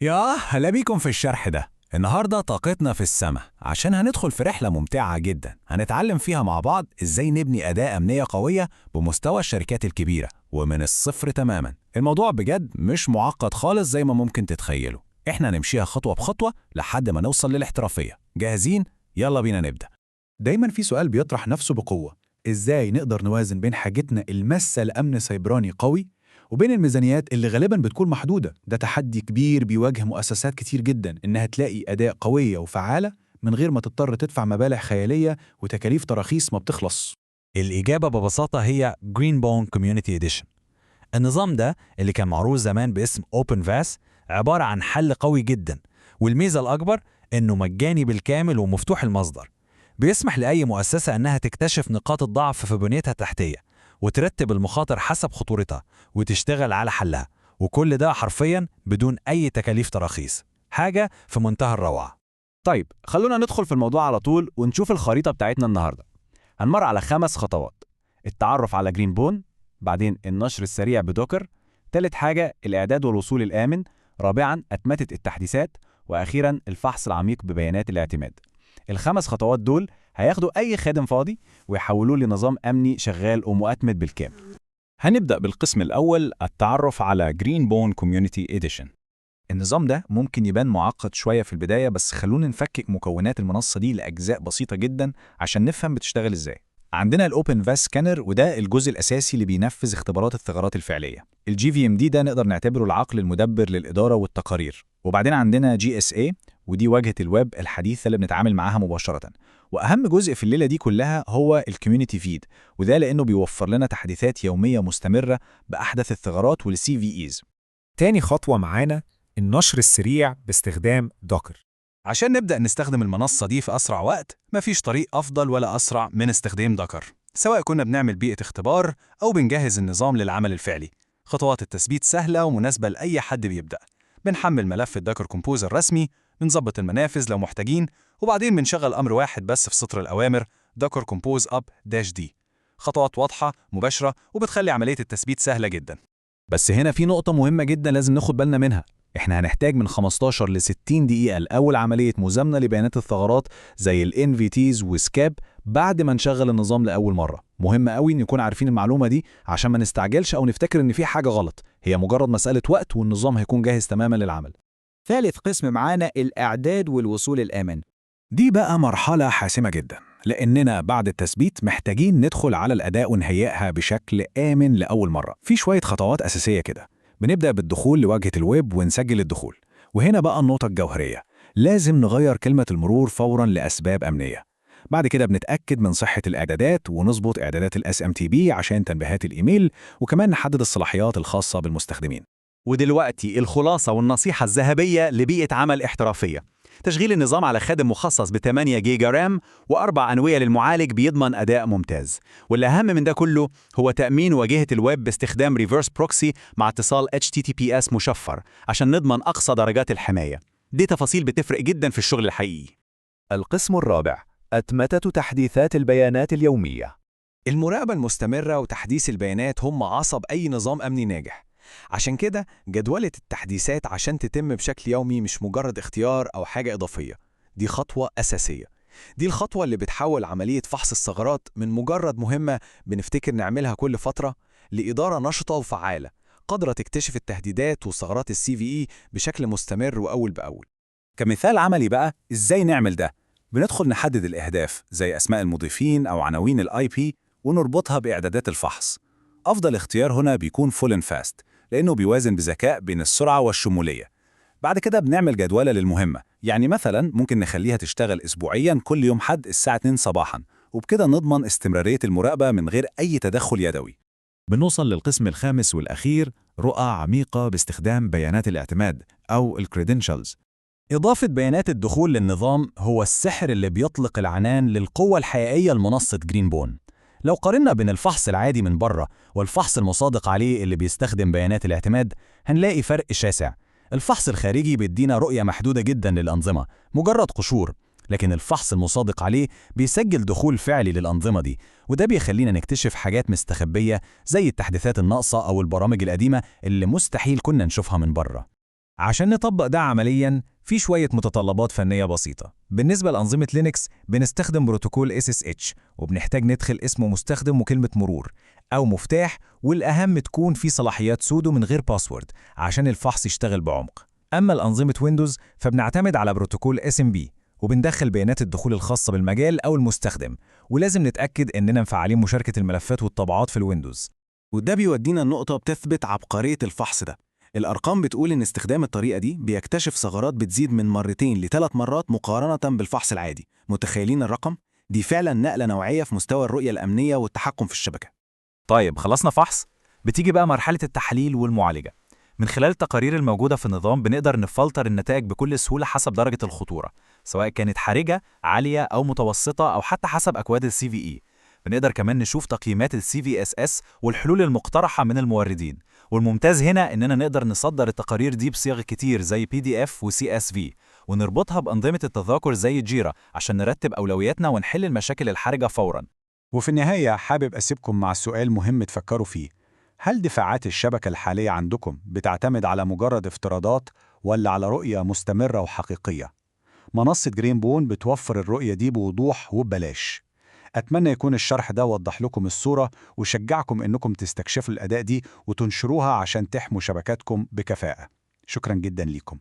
يا هلا بيكم في الشرح ده. النهاردة طاقتنا في السماء عشان هندخل في رحلة ممتعة جدا هنتعلم فيها مع بعض ازاي نبني أداة أمنية قوية بمستوى الشركات الكبيرة ومن الصفر تماما. الموضوع بجد مش معقد خالص زي ما ممكن تتخيلوا، احنا نمشيها خطوة بخطوة لحد ما نوصل للاحترافية. جاهزين؟ يلا بينا نبدأ. دايما في سؤال بيطرح نفسه بقوة: إزاي نقدر نوازن بين حاجتنا الماسة لأمن سيبراني قوي وبين الميزانيات اللي غالبا بتكون محدودة؟ ده تحدي كبير بيواجه مؤسسات كتير جدا، إنها تلاقي أداة قوية وفعالة من غير ما تضطر تدفع مبالغ خيالية وتكاليف تراخيص ما بتخلص. الإجابة ببساطة هي Greenbone Community Edition. النظام ده اللي كان معروف زمان باسم OpenVAS عبارة عن حل قوي جدا، والميزة الأكبر إنه مجاني بالكامل ومفتوح المصدر. بيسمح لأي مؤسسة إنها تكتشف نقاط الضعف في بنيتها التحتية وترتب المخاطر حسب خطورتها وتشتغل على حلها، وكل ده حرفيا بدون أي تكاليف تراخيص. حاجة في منتهى الروعة. طيب خلونا ندخل في الموضوع على طول ونشوف الخريطة بتاعتنا النهاردة. هنمر على 5 خطوات: التعرف على جرين بون، بعدين النشر السريع بدوكر، تالت حاجة الإعداد والوصول الآمن، رابعاً أتمتة التحديثات، وأخيراً الفحص العميق ببيانات الاعتماد. ال5 خطوات دول هياخدوا أي خادم فاضي ويحولوه لنظام أمني شغال ومؤتمت بالكامل. هنبدأ بالقسم الأول، التعرف على Greenbone Community Edition. النظام ده ممكن يبان معقد شوية في البداية، بس خلونا نفكك مكونات المنصة دي لأجزاء بسيطة جدا عشان نفهم بتشتغل إزاي. عندنا الأوبن فاس سكانر، وده الجزء الأساسي اللي بينفذ اختبارات الثغرات الفعلية. الجي في ام دي ده نقدر نعتبره العقل المدبر للإدارة والتقارير. وبعدين عندنا جي اس اي، ودي واجهة الويب الحديثة اللي بنتعامل معاها مباشرة. وأهم جزء في الليلة دي كلها هو الكوميونتي فيد، وده لأنه بيوفر لنا تحديثات يومية مستمرة بأحدث الثغرات والسي في ايز. تاني خطوة معانا النشر السريع باستخدام دوكر. عشان نبدأ نستخدم المنصة دي في أسرع وقت، مفيش طريق أفضل ولا أسرع من استخدام دوكر، سواء كنا بنعمل بيئة اختبار أو بنجهز النظام للعمل الفعلي. خطوات التثبيت سهلة ومناسبة لأي حد بيبدأ. بنحمل ملف الدوكر كومبوزر الرسمي، بنظبط المنافذ لو محتاجين، وبعدين بنشغل أمر واحد بس في سطر الأوامر: دوكر كومبوز أب داش دي. خطوات واضحة مباشرة وبتخلي عملية التثبيت سهلة جدا. بس هنا في نقطة مهمة جدا لازم ناخد بالنا منها. احنا هنحتاج من 15 ل 60 دقيقة الأول عملية مزامنة لبيانات الثغرات زي ال NVTs وسكاب بعد ما نشغل النظام لأول مرة. مهم قوي نكون عارفين المعلومة دي عشان ما نستعجلش أو نفتكر إن في حاجة غلط. هي مجرد مسألة وقت والنظام هيكون جاهز تماما للعمل. ثالث قسم معانا الإعداد والوصول الآمن. دي بقى مرحلة حاسمة جدا، لأننا بعد التثبيت محتاجين ندخل على الأداء ونهيئها بشكل آمن لأول مرة. في شوية خطوات أساسية كده. بنبدأ بالدخول لواجهة الويب ونسجل الدخول، وهنا بقى النقطة الجوهرية: لازم نغير كلمة المرور فوراً لأسباب أمنية. بعد كده بنتأكد من صحة الإعدادات ونظبط إعدادات ال SMTP عشان تنبيهات الإيميل، وكمان نحدد الصلاحيات الخاصة بالمستخدمين. ودلوقتي الخلاصة والنصيحة الذهبية لبيئة عمل احترافية: تشغيل النظام على خادم مخصص ب 8 جيجا رام و4 أنوية للمعالج بيضمن أداء ممتاز. والأهم من ده كله هو تأمين واجهة الويب باستخدام ريفرس بروكسي مع اتصال HTTPS مشفر عشان نضمن أقصى درجات الحماية. دي تفاصيل بتفرق جدا في الشغل الحقيقي. القسم الرابع: أتمتة تحديثات البيانات اليومية. المراقبة المستمرة وتحديث البيانات هم عصب أي نظام أمني ناجح. عشان كده جدولة التحديثات عشان تتم بشكل يومي مش مجرد اختيار أو حاجة إضافية، دي خطوة أساسية. دي الخطوة اللي بتحول عملية فحص الثغرات من مجرد مهمة بنفتكر نعملها كل فترة لإدارة نشطة وفعالة قادرة تكتشف التهديدات والثغرات CVE بشكل مستمر وأول بأول. كمثال عملي بقى إزاي نعمل ده؟ بندخل نحدد الأهداف زي أسماء المضيفين أو عناوين ال IP ونربطها بإعدادات الفحص. أفضل اختيار هنا بيكون Full and Fast، لأنه بيوازن بذكاء بين السرعة والشمولية. بعد كده بنعمل جدولة للمهمة، يعني مثلا ممكن نخليها تشتغل أسبوعيا كل يوم حد الساعة 2 صباحا، وبكده نضمن استمرارية المراقبة من غير أي تدخل يدوي. بنوصل للقسم الخامس والأخير: رؤى عميقة باستخدام بيانات الاعتماد أو الكريدنشالز. إضافة بيانات الدخول للنظام هو السحر اللي بيطلق العنان للقوة الحقيقية لمنصة جرينبون. لو قارنا بين الفحص العادي من بره والفحص المصادق عليه اللي بيستخدم بيانات الاعتماد، هنلاقي فرق شاسع. الفحص الخارجي بيدينا رؤية محدودة جدا للأنظمة، مجرد قشور، لكن الفحص المصادق عليه بيسجل دخول فعلي للأنظمة دي، وده بيخلينا نكتشف حاجات مستخبية زي التحديثات الناقصة أو البرامج القديمة اللي مستحيل كنا نشوفها من بره. عشان نطبق ده عملياً في شوية متطلبات فنية بسيطة. بالنسبة لأنظمة لينكس بنستخدم بروتوكول SSH، وبنحتاج ندخل اسم مستخدم وكلمة مرور أو مفتاح، والأهم تكون في صلاحيات سودو من غير باسورد عشان الفحص يشتغل بعمق. أما الأنظمة ويندوز فبنعتمد على بروتوكول SMB، وبندخل بيانات الدخول الخاصة بالمجال أو المستخدم، ولازم نتأكد إننا مفعلين مشاركة الملفات والطبعات في الويندوز. وده بيودينا النقطة بتثبت عبقرية الفحص ده. الأرقام بتقول إن استخدام الطريقة دي بيكتشف ثغرات بتزيد من 2 ل3 مرات مقارنة بالفحص العادي. متخيلين الرقم؟ دي فعلا نقلة نوعية في مستوى الرؤية الأمنية والتحكم في الشبكة. طيب خلصنا فحص، بتيجي بقى مرحلة التحليل والمعالجة. من خلال التقارير الموجودة في النظام بنقدر نفلتر النتائج بكل سهولة حسب درجة الخطورة، سواء كانت حرجة، عالية أو متوسطة، أو حتى حسب أكواد الCVE. بنقدر كمان نشوف تقييمات الCVSS والحلول المقترحة من الموردين. والممتاز هنا إننا نقدر نصدر التقارير دي بصيغ كتير زي PDF وCSV، ونربطها بأنظمة التذاكر زي جيرا عشان نرتب أولوياتنا ونحل المشاكل الحرجة فوراً. وفي النهاية حابب أسيبكم مع سؤال مهم تفكروا فيه. هل دفاعات الشبكة الحالية عندكم بتعتمد على مجرد افتراضات ولا على رؤية مستمرة وحقيقية؟ منصة جرينبون بتوفر الرؤية دي بوضوح وببلاش. أتمنى يكون الشرح ده وضح لكم الصورة وشجعكم إنكم تستكشفوا الأداء دي وتنشروها عشان تحموا شبكاتكم بكفاءة. شكرا جدا ليكم.